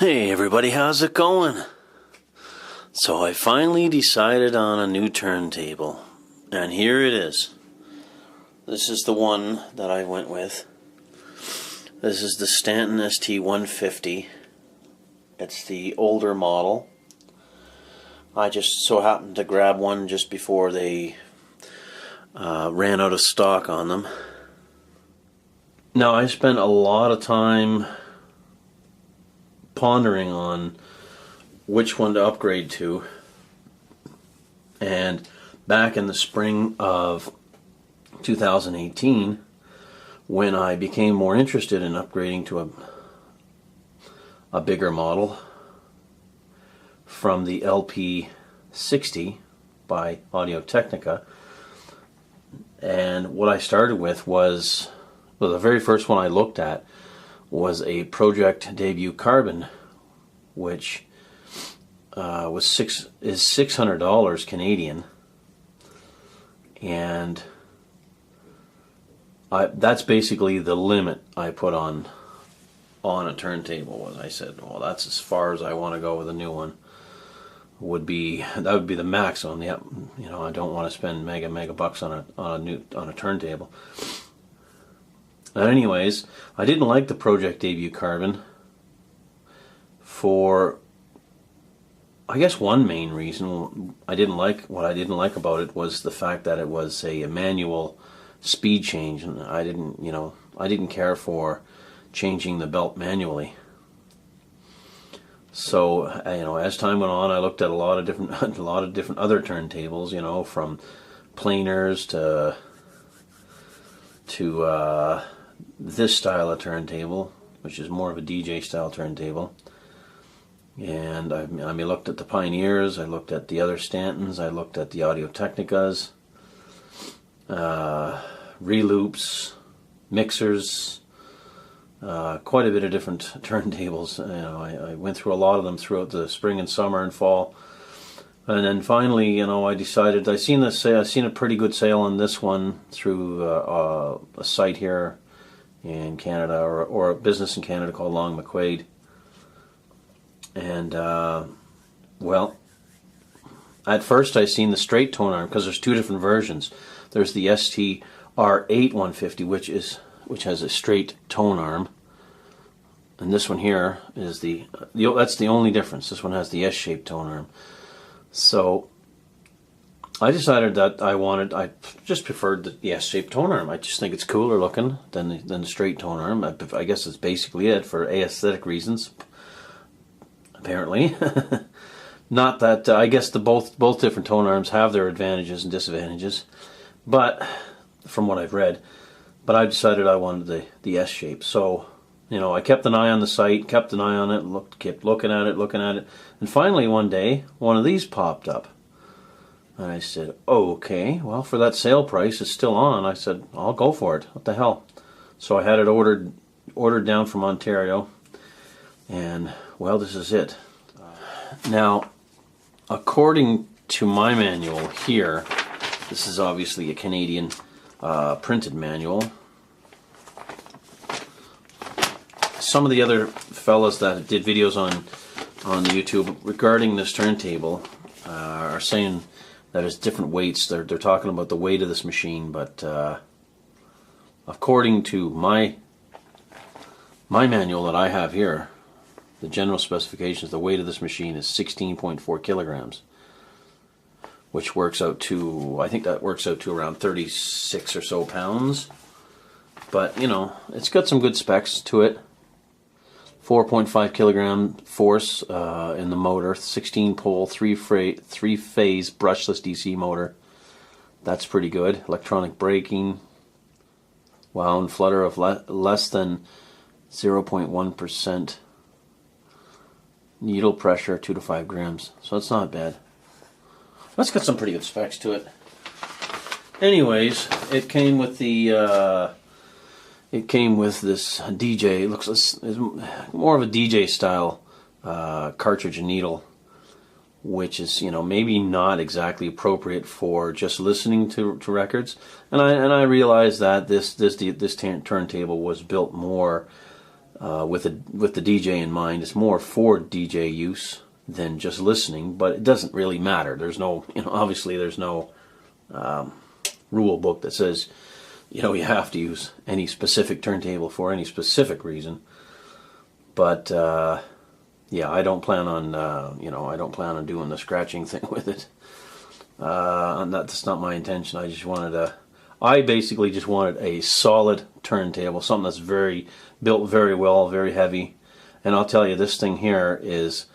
Hey everybody, how's it going? So I finally decided on a new turntable, and here it is. This is the one that I went with. This is the Stanton ST 150. It's the older model. I just so happened to grab one just before they ran out of stock on them. Now I spent a lot of time pondering on which one to upgrade to, and back in the spring of 2018, when I became more interested in upgrading to a bigger model from the LP60 by Audio-Technica, and what I started with was, well, the very first one I looked at was a Project Debut Carbon, which is $600 Canadian, and that's basically the limit I put on a turntable. Was I said, well, that's as far as I want to go with a new one. That would be the maximum. Yep, you know, I don't want to spend mega bucks on a turntable. Anyways, I didn't like the Project Debut Carbon for, I guess, one main reason. What I didn't like about it was the fact that it was a manual speed change, and I didn't care for changing the belt manually. So, as time went on, I looked at a lot of different other turntables, from planers to this style of turntable, which is more of a DJ style turntable. And I looked at the Pioneers, I looked at the other Stantons, I looked at the Audio-Technicas, reloops, mixers, quite a bit of different turntables. I went through a lot of them throughout the spring and summer and fall. And then finally, I decided, I seen a pretty good sale on this one through a site here in Canada, or a business in Canada called Long McQuaid. And well, at first I seen the straight tone arm, because there's two different versions. There's the ST R8 150, which has a straight tone arm, and this one here is that's the only difference. This one has the S-shaped tone arm. So I decided that I just preferred the S-shaped tone arm. I just think it's cooler looking than the straight tone arm. I guess that's basically it, for aesthetic reasons, apparently. Not that I guess both different tone arms have their advantages and disadvantages, but from what I've read. But I decided I wanted the S shape. So, I kept an eye on the site, kept an eye on it, kept looking at it, and finally one day one of these popped up. And I said, okay, well, for that sale price, it's still on. I said, I'll go for it. What the hell? So I had it ordered down from Ontario, and well, this is it. Now, according to my manual here, this is obviously a Canadian printed manual. Some of the other fellas that did videos on YouTube regarding this turntable are saying that it's different weights. They're talking about the weight of this machine, but according to my manual that I have here, the general specifications, the weight of this machine is 16.4 kilograms, which works out to, I think that works out to around 36 or so pounds. But, you know, it's got some good specs to it. 4.5 kilogram force in the motor, 16 pole, three phase brushless DC motor. That's pretty good. Electronic braking, wound flutter of less than 0.1%. Needle pressure 2 to 5 grams, so it's not bad. That's got some pretty good specs to it. Anyways, it came with the this DJ. It looks it's more of a DJ style cartridge and needle, which is, you know, maybe not exactly appropriate for just listening to records. And I realize that this turntable was built more with the DJ in mind. It's more for DJ use than just listening, but it doesn't really matter. There's no, you know, obviously there's no rule book that says, you know, you have to use any specific turntable for any specific reason. But yeah, I don't plan on you know, I don't plan on doing the scratching thing with it. And that's not my intention. I basically just wanted a solid turntable, something that's built very well, very heavy. And I'll tell you, this thing here is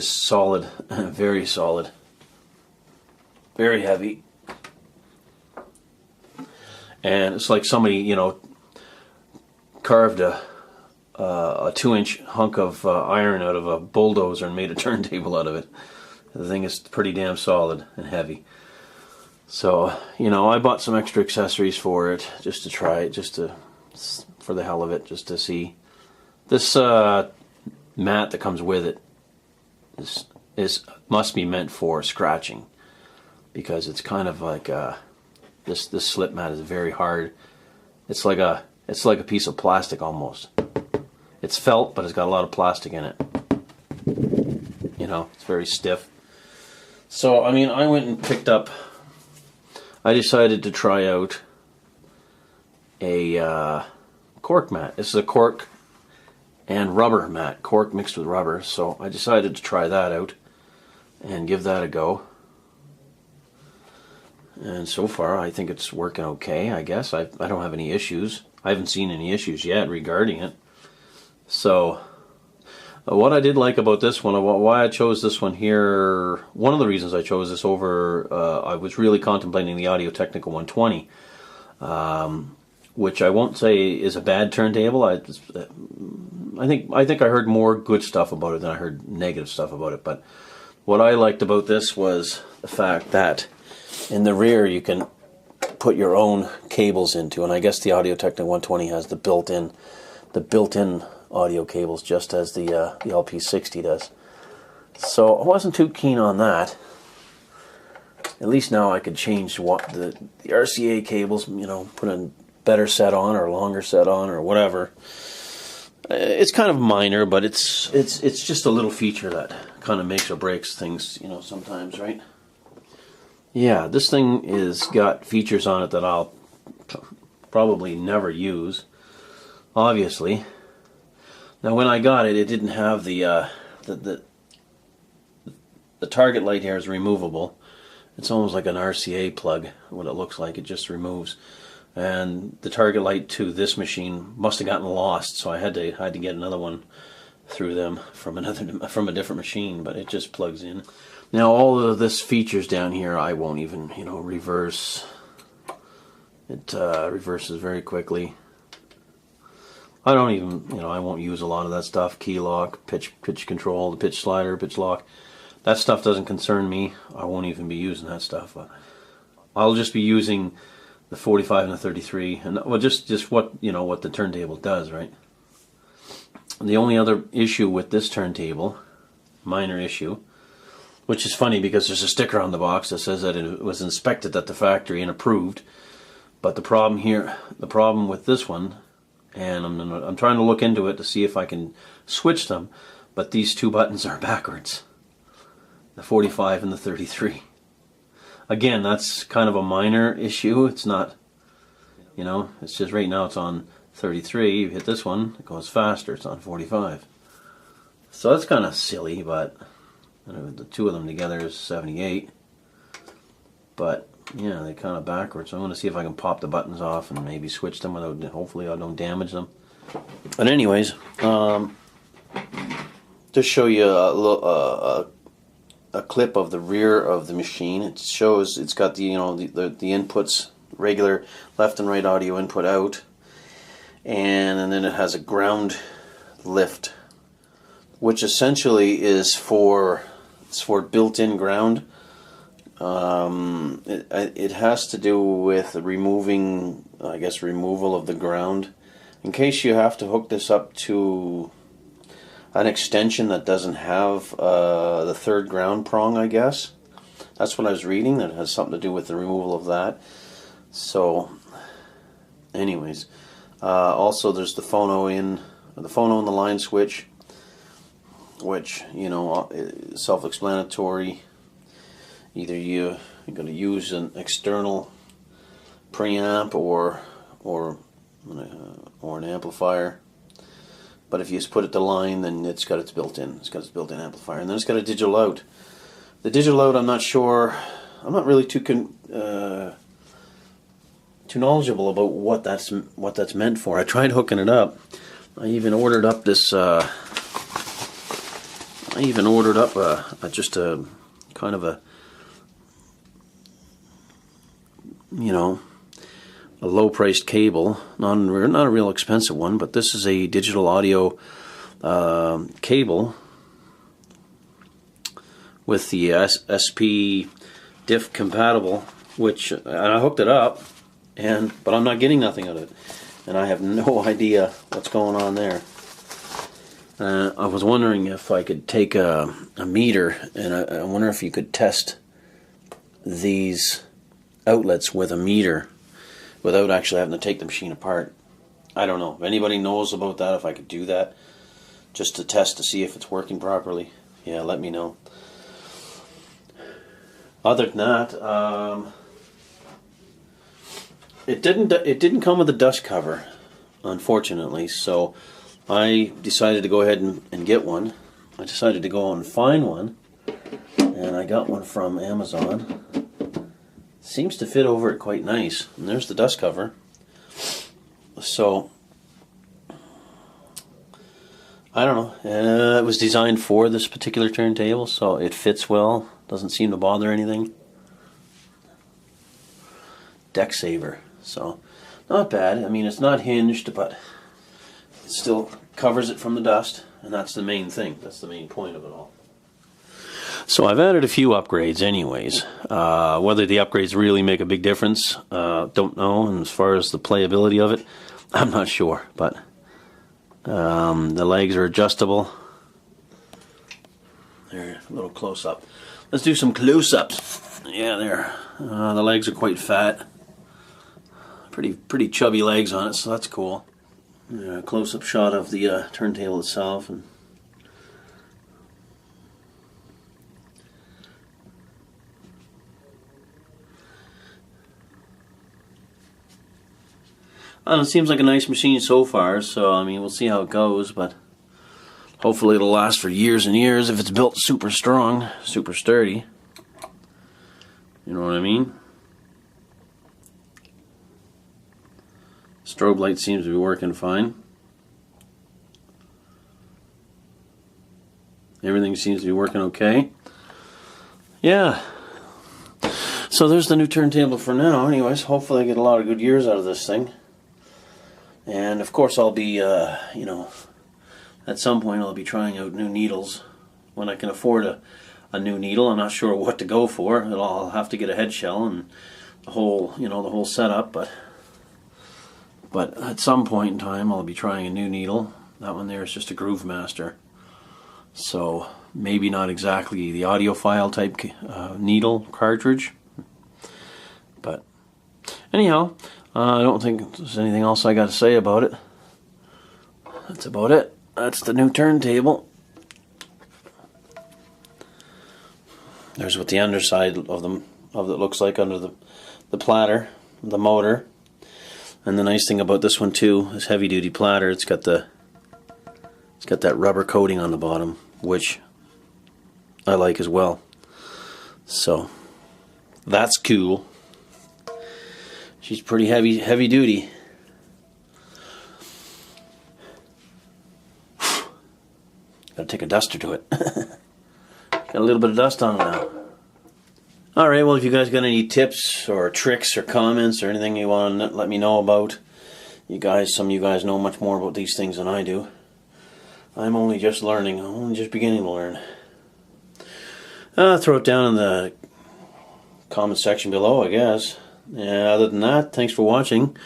solid, very solid, very heavy. And it's like somebody, you know, carved a 2-inch hunk of iron out of a bulldozer and made a turntable out of it. The thing is pretty damn solid and heavy. So, you know, I bought some extra accessories for it just to try it, for the hell of it, just to see. This mat that comes with it must be meant for scratching, because it's kind of like this slip mat is very hard. It's like a piece of plastic almost. It's felt, but it's got a lot of plastic in it. You know, it's very stiff. So, I mean, I decided to try out a cork mat. This is a cork and rubber mat, cork mixed with rubber. So I decided to try that out and give that a go. And so far, I think it's working okay, I guess. I don't have any issues. I haven't seen any issues yet regarding it. So, what I did like about this one, why I chose this one here, one of the reasons I chose this over, I was really contemplating the Audio-Technica 120, which I won't say is a bad turntable. I think I heard more good stuff about it than I heard negative stuff about it. But what I liked about this was the fact that in the rear you can put your own cables into, and I guess the Audio-Technica 120 has the built-in audio cables, just as the LP60 does. So I wasn't too keen on that. At least now I could change what the RCA cables, you know, put a better set on or longer set on or whatever. It's kind of minor, but it's just a little feature that kind of makes or breaks things, you know, sometimes, right? Yeah, this thing is got features on it that I'll probably never use, obviously. Now, when I got it, it didn't have the target light here is removable. It's almost like an RCA plug, what it looks like. It just removes. And the target light to this machine must have gotten lost, so I had to get another one through them from a different machine, but it just plugs in. Now, all of this features down here, I won't even, you know, reverse. It reverses very quickly. I don't even, you know, I won't use a lot of that stuff. Key lock, pitch control, the pitch slider, pitch lock. That stuff doesn't concern me. I won't even be using that stuff. But I'll just be using the 45 and the 33, and well, just what, you know, what the turntable does, right? The only other issue with this turntable, minor issue, which is funny because there's a sticker on the box that says that it was inspected at the factory and approved. But the problem with this one, and I'm trying to look into it to see if I can switch them, but these two buttons are backwards, the 45 and the 33. Again, that's kind of a minor issue. It's not, it's just right now it's on 33. You hit this one, it goes faster. It's on 45. So that's kind of silly, but the two of them together is 78. But yeah, they're kind of backwards. So I'm going to see if I can pop the buttons off and maybe switch them without, hopefully I don't damage them. But anyways, just show you a clip of the rear of the machine. It shows it's got the the inputs, regular left and right audio input out, and then it has a ground lift, which essentially is for built-in ground. It has to do with removing, I guess, removal of the ground. In case you have to hook this up to an extension that doesn't have the third ground prong, I guess. That's what I was reading, that it has something to do with the removal of that. So, anyways, also there's the phono in the line switch, which, is self-explanatory. Either you're going to use an external preamp or an amplifier. But if you just put it to line, then it's got its built-in amplifier, and then it's got a digital out. The digital out, I'm not sure. I'm not really too knowledgeable about what that's meant for. I tried hooking it up. I even ordered up this. Just a kind of a a low-priced cable, not a real expensive one, but this is a digital audio cable with the SP diff compatible, which, and I hooked it up, but I'm not getting nothing out of it, and I have no idea what's going on there. I was wondering if I could take a meter, and I wonder if you could test these outlets with a meter without actually having to take the machine apart. I don't know. If anybody knows about that, if I could do that, just to test to see if it's working properly, yeah, let me know. Other than that, it didn't come with a dust cover, unfortunately, so I decided to go ahead and get one. I decided to go and find one, and I got one from Amazon. Seems to fit over it quite nice. And there's the dust cover. So, I don't know. It was designed for this particular turntable, so it fits well. Doesn't seem to bother anything. Deck saver. So, not bad. I mean, it's not hinged, but it still covers it from the dust. And that's the main thing. That's the main point of it all. So I've added a few upgrades anyways. Whether the upgrades really make a big difference, don't know. And as far as the playability of it, I'm not sure. But the legs are adjustable. There, a little close-up. Let's do some close-ups. Yeah, there. The legs are quite fat. Pretty chubby legs on it, so that's cool. Close-up shot of the turntable itself. And it seems like a nice machine so far, so I mean, we'll see how it goes, but hopefully it'll last for years and years if it's built super strong, super sturdy. You know what I mean? Strobe light seems to be working fine. Everything seems to be working okay. Yeah. So there's the new turntable for now. Anyways, hopefully I get a lot of good years out of this thing. And of course I'll be, at some point I'll be trying out new needles when I can afford a new needle. I'm not sure what to go for. I'll have to get a head shell and the whole setup, but at some point in time I'll be trying a new needle. That one there is just a Groove Master. So maybe not exactly the audiophile type needle cartridge. But anyhow, I don't think there's anything else I got to say about it. That's about it. That's the new turntable. There's what the underside of it looks like under the platter, the motor. And the nice thing about this one too, this heavy duty platter, it's got that rubber coating on the bottom, which I like as well. So that's cool. She's pretty heavy duty. Gotta take a duster to it. Got a little bit of dust on it now. Alright, well, if you guys got any tips or tricks or comments or anything you want to let me know about, some of you guys know much more about these things than I do. I'm only just learning. I'm only just beginning to learn. Throw it down in the comment section below, I guess. Yeah, other than that, thanks for watching.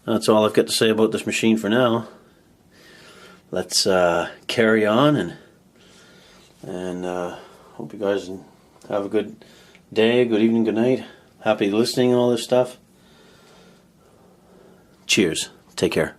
That's all I've got to say about this machine for now. Let's carry on and hope you guys have a good day, good evening, good night. Happy listening and all this stuff. Cheers. Take care.